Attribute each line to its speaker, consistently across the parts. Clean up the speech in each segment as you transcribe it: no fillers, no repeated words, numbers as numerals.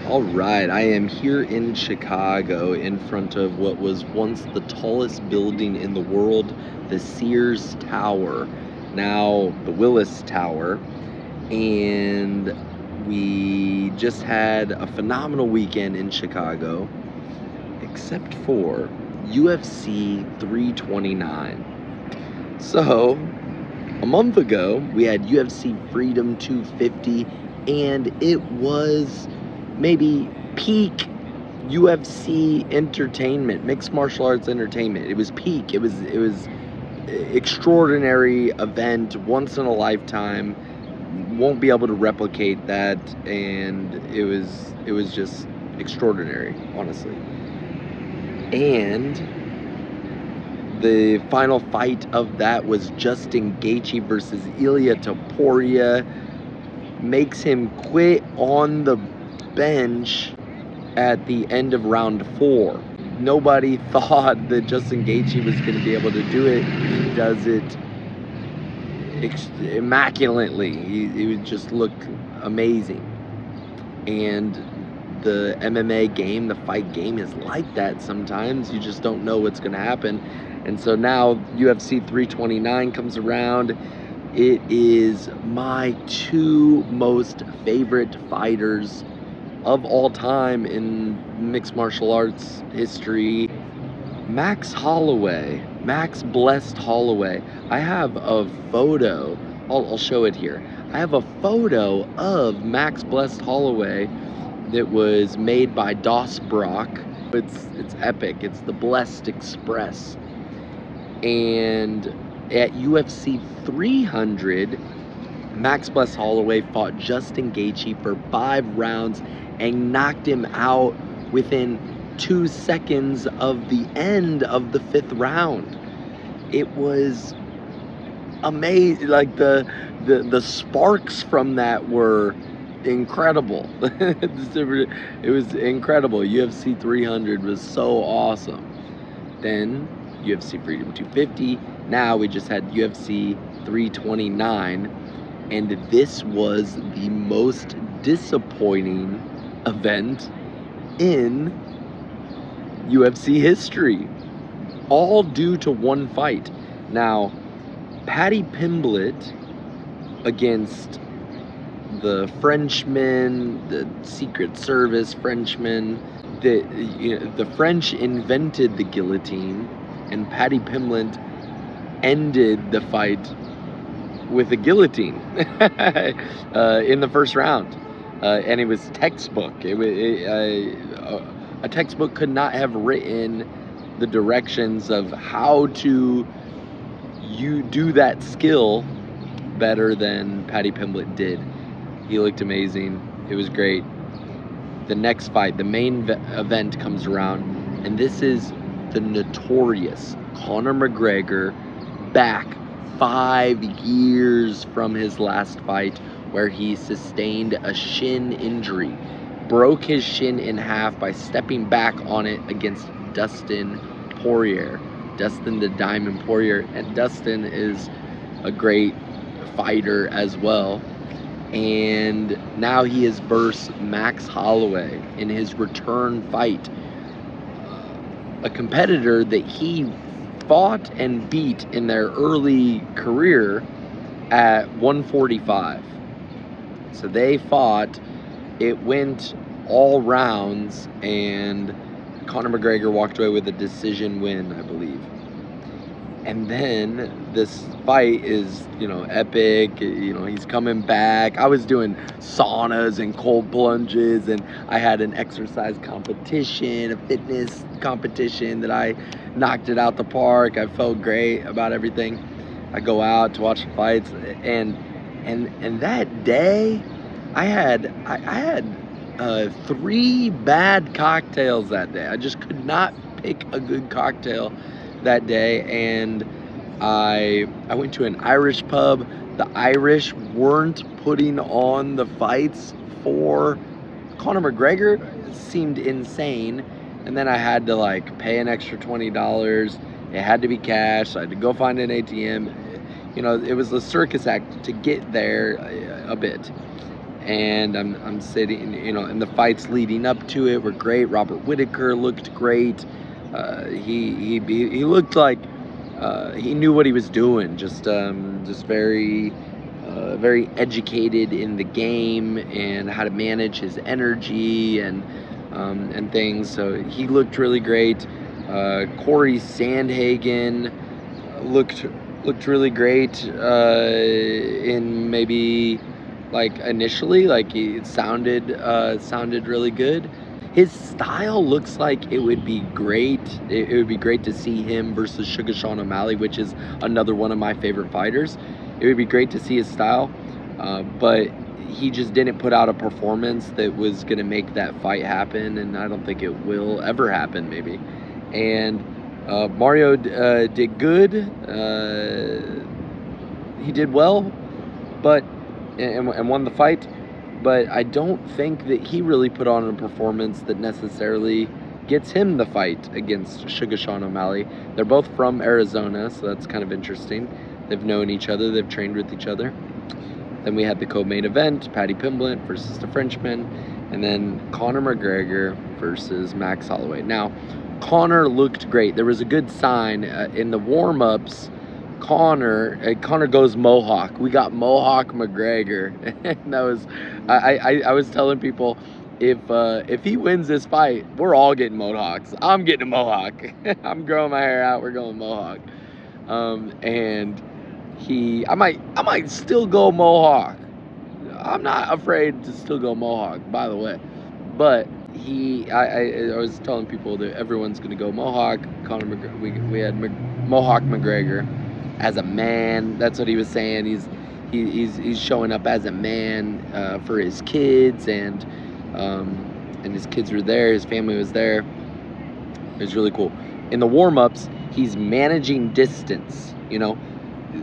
Speaker 1: All right, I am here in Chicago in front of what was once the tallest building in the world, the Sears Tower, now the Willis Tower. And we just had a phenomenal weekend in Chicago, except for UFC 329. So, a month ago, we had UFC Freedom 250, and it was maybe peak UFC entertainment, mixed martial arts entertainment. It was peak. It was extraordinary event, once in a lifetime. Won't be able to replicate that, and it was just extraordinary, honestly. And the final fight of that was Justin Gaethje versus Ilia Topuria. Makes him quit on the bench at the end of round 4. Nobody thought that Justin Gaethje was going to be able to do it. He does it immaculately. He would just look amazing. And the MMA game, the fight game is like that sometimes. You just don't know what's going to happen. And so now UFC 329 comes around. It is my two most favorite fighters of all time in mixed martial arts history. Max Blessed Holloway. I have a photo. I'll show it here. I have a photo of Max Blessed Holloway that was made by Dos Brock. It's epic. It's the Blessed Express. And at UFC 300, Max Bless Holloway fought Justin Gaethje for 5 rounds and knocked him out within 2 seconds of the end of the 5th round. It was amazing. Like the sparks from that were incredible. It was incredible. UFC 300 was so awesome. Then UFC Freedom 250. Now we just had UFC 329, and this was the most disappointing event in UFC history, all due to one fight. Now, Paddy Pimblett against the Frenchman, the Secret Service Frenchman. The French invented the guillotine, and Paddy Pimblett ended the fight with a guillotine in the first round. And it was textbook. A textbook could not have written the directions of how to do that skill better than Paddy Pimblett did. He looked amazing. It was great. The next fight, the main event, comes around, and this is the notorious Conor McGregor, back 5 years from his last fight where he sustained a shin injury, broke his shin in half by stepping back on it against Dustin Poirier. Dustin the Diamond Poirier. And Dustin is a great fighter as well. And now he is versus Max Holloway in his return fight. A competitor that he fought and beat in their early career at 145. So they fought. It went all rounds, and Conor McGregor walked away with a decision win, I believe. And then this fight is, epic. He's coming back. I was doing saunas and cold plunges, and I had an exercise competition, a fitness competition that I knocked it out the park. I felt great about everything. I go out to watch the fights, and that day, I had 3 bad cocktails that day. I just could not pick a good cocktail that day, and I went to an Irish pub. The Irish weren't putting on the fights for Conor McGregor. It seemed insane. And then I had to pay an extra $20. It had to be cash. So I had to go find an ATM. It was a circus act to get there a bit. and I'm sitting, and the fights leading up to it were great. Robert Whittaker looked great. He looked like he knew what he was doing. Just very educated in the game and how to manage his energy and things. So he looked really great. Corey Sandhagen looked really great in maybe like initially, like it sounded really good. His style looks like it would be great. It would be great to see him versus Sugar Sean O'Malley, which is another one of my favorite fighters. It would be great to see his style, but he just didn't put out a performance that was going to make that fight happen, and I don't think it will ever happen, maybe. And Mario did good. He did well, but and won the fight. But I don't think that he really put on a performance that necessarily gets him the fight against Sugar Sean O'Malley. They're both from Arizona, so that's kind of interesting. They've known each other. They've trained with each other. Then we had the co-main event, Paddy Pimblett versus the Frenchman, and then Conor McGregor versus Max Holloway. Now, Conor looked great. There was a good sign in the warm-ups. Conor goes Mohawk. We got Mohawk McGregor. And that was, I was telling people, if he wins this fight, we're all getting Mohawks. I'm getting a Mohawk. I'm growing my hair out. We're going Mohawk. And I might still go Mohawk. I'm not afraid to still go Mohawk, by the way. But I was telling people that everyone's gonna go Mohawk. Conor McGregor, we had Mohawk McGregor as a man. That's what he was saying. He's showing up as a man for his kids, and his kids were there. His family was there. It was really cool. In the warm-ups, he's managing distance.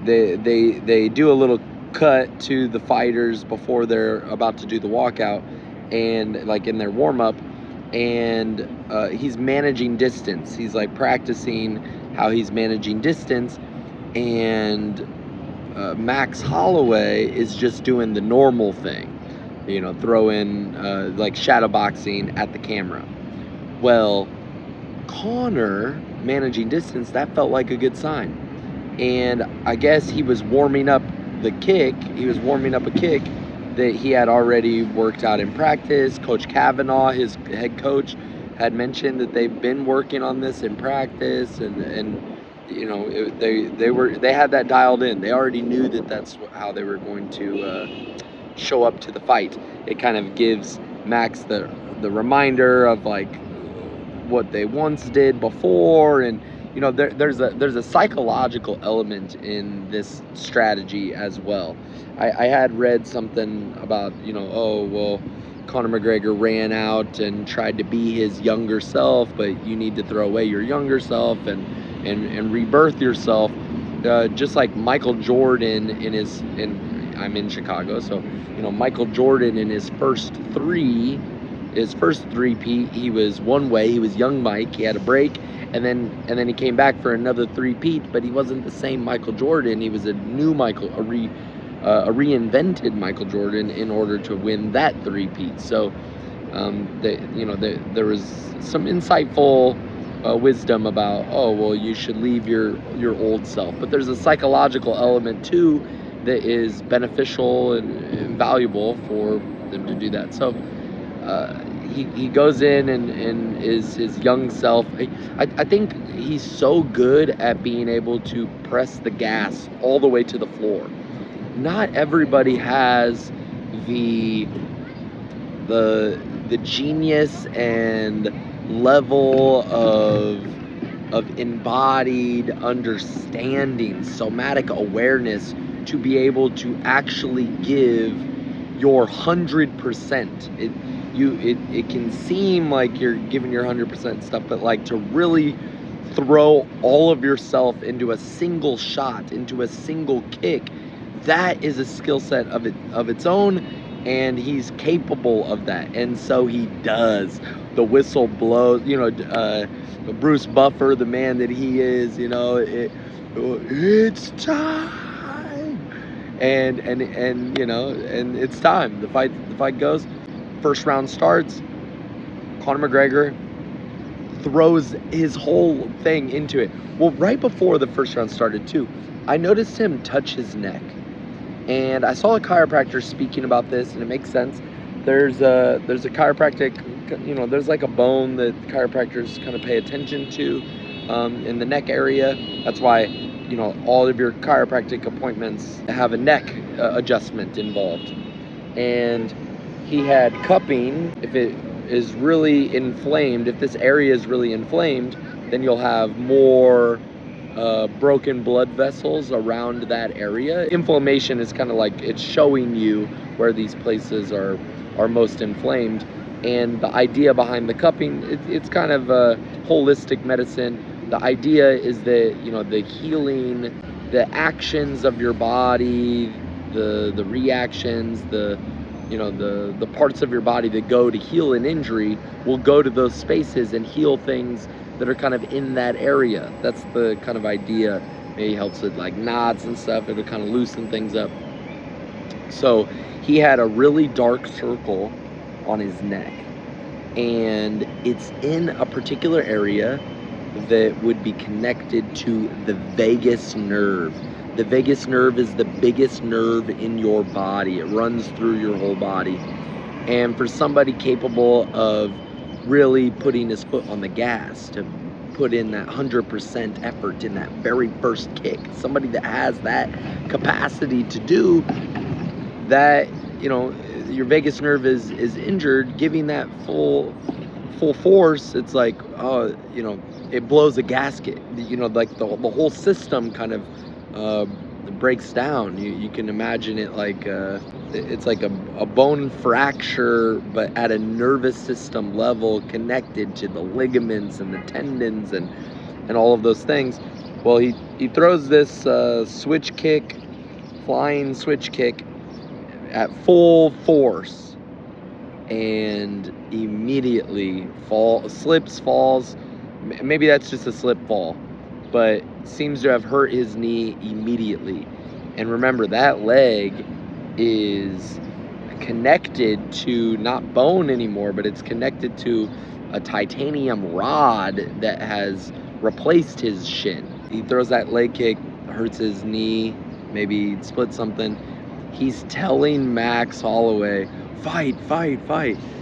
Speaker 1: They do a little cut to the fighters before they're about to do the walkout, and like in their warm-up, and he's managing distance. He's like practicing how he's managing distance, and Max Holloway is just doing the normal thing, throw in like shadow boxing at the camera. Well, Conor managing distance, that felt like a good sign. And I guess he was warming up the kick. He was warming up a kick that he had already worked out in practice. Coach Kavanaugh, his head coach, had mentioned that they've been working on this in practice, and they had that dialed in. They already knew that that's how they were going to show up to the fight. It kind of gives Max the reminder of like what they once did before, and there's a psychological element in this strategy as well. I had read something about Conor McGregor ran out and tried to be his younger self, but you need to throw away your younger self and rebirth yourself, just like Michael Jordan I'm in Chicago, so Michael Jordan in his first three-peat, he was one way. He was young Mike. He had a break, and then he came back for another three-peat, but he wasn't the same Michael Jordan. He was a new Michael, a reinvented Michael Jordan in order to win that three-peat. So there was some insightful wisdom about, you should leave your old self, but there's a psychological element too that is beneficial and valuable for them to do that. So he goes in and is his young self. I think he's so good at being able to press the gas all the way to the floor. Not everybody has the genius and level of embodied understanding, somatic awareness to be able to actually give your 100%. It can seem like you're giving your 100% stuff, but like to really throw all of yourself into a single shot, into a single kick, that is a skill set of its own, and he's capable of that, and so he does. The whistle blows, Bruce Buffer, the man that he is, it's time. and you know, and it's time. The fight goes. First round starts. Conor McGregor throws his whole thing into it. Well, right before the first round started too, I noticed him touch his neck. And I saw a chiropractor speaking about this, and it makes sense. There's a chiropractic, you know, there's like a bone that chiropractors kind of pay attention to in the neck area. That's why, you know, all of your chiropractic appointments have a neck adjustment involved. And he had cupping. If it is really inflamed, if this area is really inflamed, then you'll have more broken blood vessels around that area. Inflammation is kind of like it's showing you where these places are most inflamed. And the idea behind the cupping, it's kind of a holistic medicine. The idea is that, you know, the healing, the actions of your body, the reactions, you know, the parts of your body that go to heal an injury will go to those spaces and heal things that are kind of in that area. That's the kind of idea. Maybe helps with like knots and stuff. It'll kind of loosen things up. So he had a really dark circle on his neck, and it's in a particular area that would be connected to the vagus nerve. The vagus nerve is the biggest nerve in your body. It runs through your whole body. And for somebody capable of really putting his foot on the gas, to put in that 100% effort in that very first kick, somebody that has that capacity to do that, you know, your vagus nerve is injured, giving that full force, it's like, oh, you know, it blows a gasket. You know, like the whole system kind of breaks down. You can imagine it like it's like a bone fracture, but at a nervous system level, connected to the ligaments and the tendons and all of those things. Well, he throws this switch kick, flying switch kick at full force, and immediately falls. Maybe that's just a slip fall, but seems to have hurt his knee immediately. And remember, that leg is connected to not bone anymore, but it's connected to a titanium rod that has replaced his shin. He throws that leg kick, hurts his knee, maybe split something. He's telling Max Holloway, fight,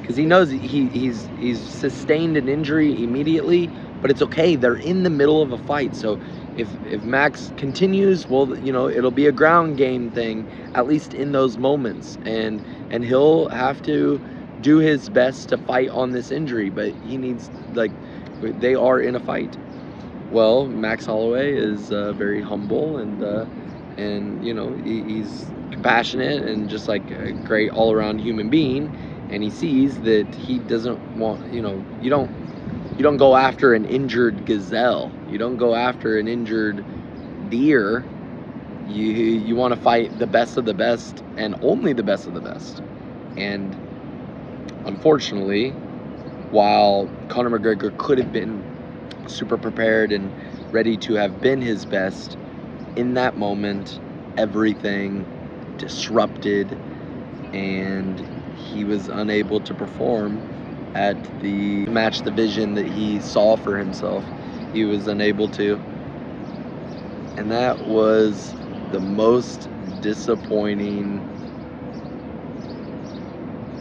Speaker 1: because he knows he's sustained an injury immediately, but it's okay. They're in the middle of a fight, so if Max continues, well, you know, it'll be a ground game thing, at least in those moments, and he'll have to do his best to fight on this injury, but he needs, like, they are in a fight. Well, Max Holloway is very humble, and you know, he's compassionate and just like a great all-around human being, and he sees that he doesn't want, you know, you don't go after an injured gazelle, you don't go after an injured deer. You want to fight the best of the best, and only the best of the best. And unfortunately, while Conor McGregor could have been super prepared and ready to have been his best, in that moment everything disrupted, and he was unable to perform at the match, the vision that he saw for himself. He was unable to, and that was the most disappointing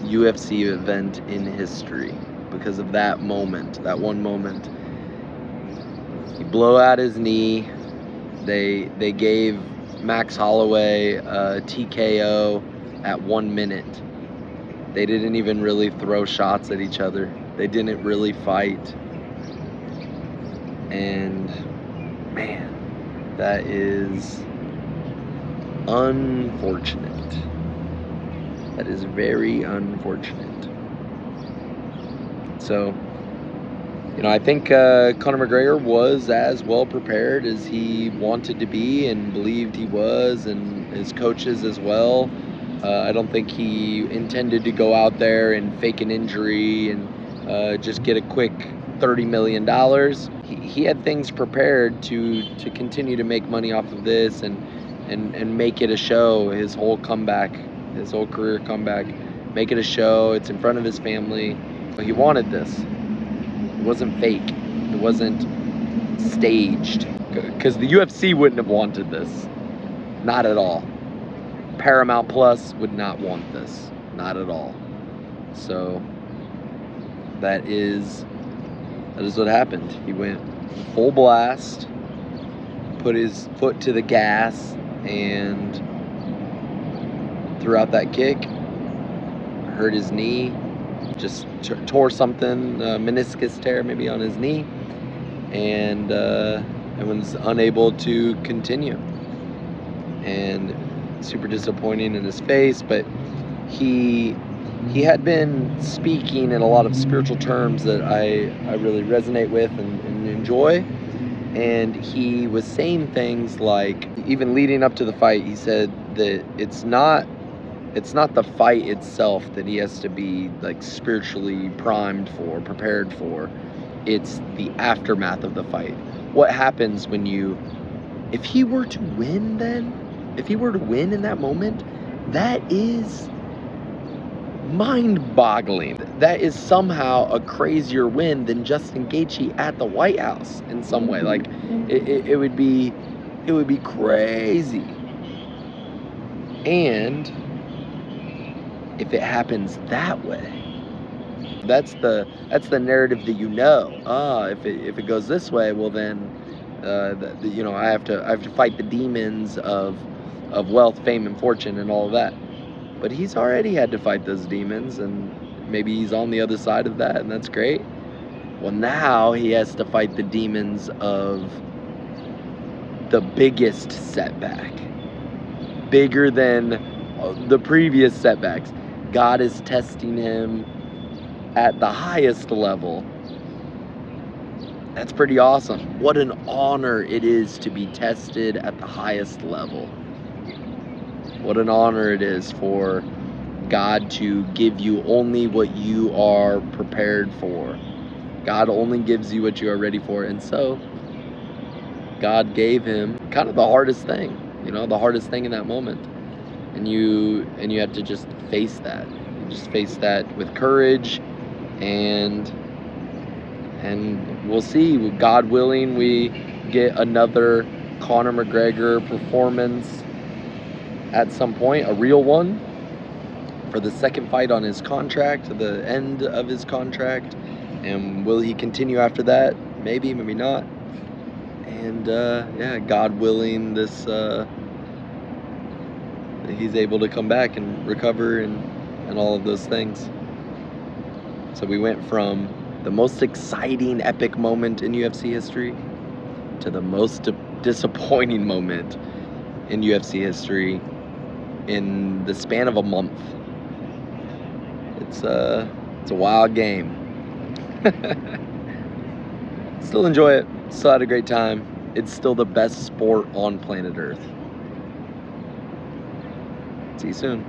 Speaker 1: UFC event in history because of that moment, that one moment. He blew out his knee. They gave Max Holloway a TKO at 1 minute. They didn't even really throw shots at each other. They didn't really fight. And man, that is unfortunate. That is very unfortunate. So, you know, I think Conor McGregor was as well prepared as he wanted to be and believed he was, and his coaches as well. I don't think he intended to go out there and fake an injury and just get a quick $30 million. He had things prepared to continue to make money off of this and and make it a show. His whole comeback, his whole career comeback, make it a show. It's in front of his family. He wanted this. It wasn't fake. It wasn't staged. Because the UFC wouldn't have wanted this. Not at all. Paramount Plus would not want this. Not at all. So that is what happened. He went full blast, put his foot to the gas, and threw out that kick, hurt his knee, just tore something, meniscus tear maybe on his knee, and was unable to continue. And super disappointing in his face, but he had been speaking in a lot of spiritual terms that I really resonate with and enjoy. And he was saying things like, even leading up to the fight, he said that it's not the fight itself that he has to be like spiritually primed for, prepared for. It's the aftermath of the fight. What happens when if he were to win in that moment, that is mind-boggling. That is somehow a crazier win than Justin Gaethje at the White House in some way. Like it would be crazy. And if it happens that way, that's the narrative that if it goes this way, well then I have to fight the demons of wealth, fame, and fortune and all of that. But he's already had to fight those demons, and maybe he's on the other side of that, and that's great. Well, now he has to fight the demons of the biggest setback, bigger than the previous setbacks. God is testing him at the highest level. That's pretty awesome. What an honor it is to be tested at the highest level. What an honor it is for God to give you only what you are prepared for. God only gives you what you are ready for. And so God gave him kind of the hardest thing, the hardest thing in that moment. And you have to just face that. You just face that with courage, and we'll see. God willing, we get another Conor McGregor performance at some point, a real one, for the second fight on his contract, the end of his contract. And will he continue after that? Maybe, maybe not. And God willing, this he's able to come back and recover and all of those things. So we went from the most exciting, epic moment in UFC history to the most disappointing moment in UFC history in the span of a month. It's a wild game. Still enjoy it. Still had a great time. It's still the best sport on planet Earth. See you soon.